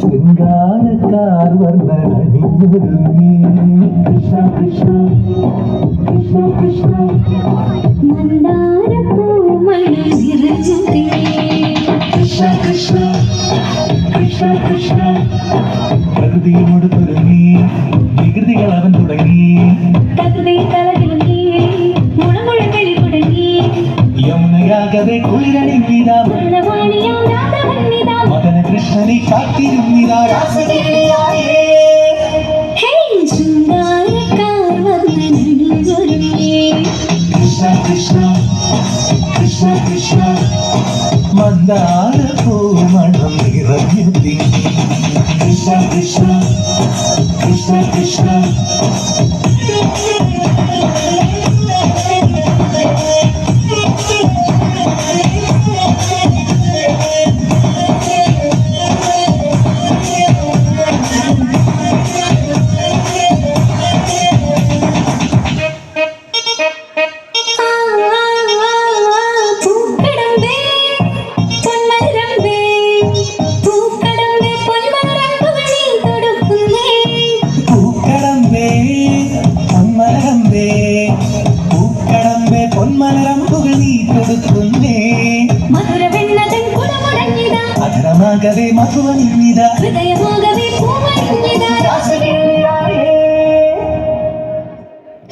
ശൃംഗാരക്കാർ വർണ്ണണിഞ്ഞൊരുങ്ങി കൃഷ്ണ കൃഷ്ണ കൃഷ്ണ കൃഷ്ണ കൃഷ്ണ കൃഷ്ണ കൃഷ്ണ കൃഷ്ണ പ്രകൃതിയോട് തുടങ്ങി വികൃതികൾ അവൻ തുടങ്ങി യമുനയാകവെ കുളിരണിഞ്ഞിതാ മദന കൃഷ്ണനെ കാത്തിരുന്നിതാ രാസലീലയായേ കൃഷ്ണ കൃഷ്ണ കൃഷ്ണ കൃഷ്ണ മന്ദാര പൂമണം നിറഞ്ഞു തിങ്ങി കൃഷ്ണ കൃഷ്ണ കൃഷ്ണ കൃഷ്ണ മധുരമാകവേ മധുവണിഞ്ഞിത ഹൃദയമാകവേ പൂവണിഞ്ഞിത രാസലീലയായേ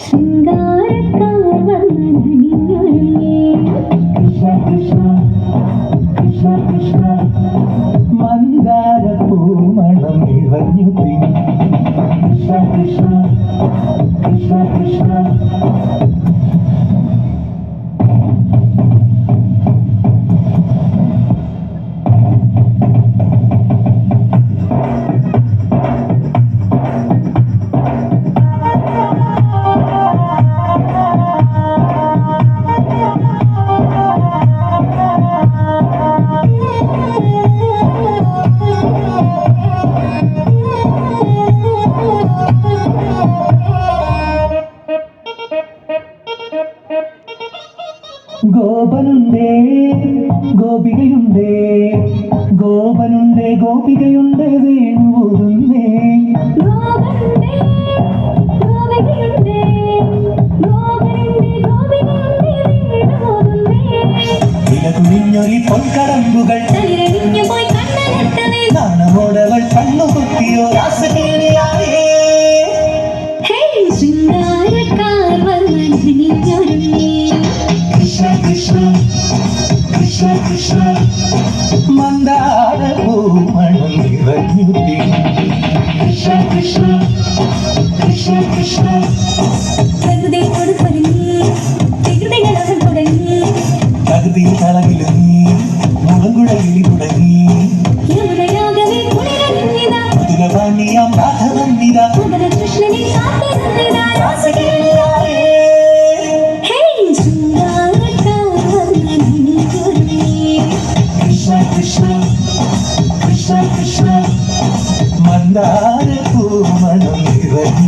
ശൃംഗാരക്കാർ വർണ്ണണിഞ്ഞൊരുങ്ങി കൃഷ്ണ കൃഷ്ണ കൃഷ്ണ കൃഷ്ണ മന്ദാര പൂമണം നിറഞ്ഞു തിങ്ങി കൃഷ്ണ കൃഷ്ണ കൃഷ്ണ കൃഷ്ണ ഗോപനുണ്ടേ ഗോപികയുണ്ടേ ഗോപനുണ്ടേ ഗോപികയുണ്ടേ വേണുപോതുന്നേ വിലകുനിഞ്ഞൊരി പൊൻകടമ്പുകൾ നാണമോടവൾ കണ്ണുകുത്തിയോ രാസലീലയായേ ശൃംഗാരക്കാർ വർണ്ണണിഞ്ഞൊരുങ്ങി കൃഷ്ണ കൃഷ്ണ കൃഷ്ണ കൃഷ്ണ മന്ദാര പൂമണം നിറഞ്ഞു തിങ്ങി കൃഷ്ണ കൃഷ്ണ കൃഷ്ണ കൃഷ്ണ പ്രകൃതിയോട് തുടങ്ങി വികൃതികൾ അവൻ തുടങ്ങി പ്രകൃതി കളകിലങ്ങി മുളങ്കുഴലിൽ തുടങ്ങി യമുനയാകവേ കുളിരണിഞ്ഞിതാ മധുരവാണിയാം രാധവന്നിത മദന കൃഷ്ണനെ കാത്തിരുന്നിതാ രാസലീലയായേ കൃഷ്ണ കൃഷ്ണ കൃഷ്ണ മന്ദാര പൂമണം നിറഞ്ഞു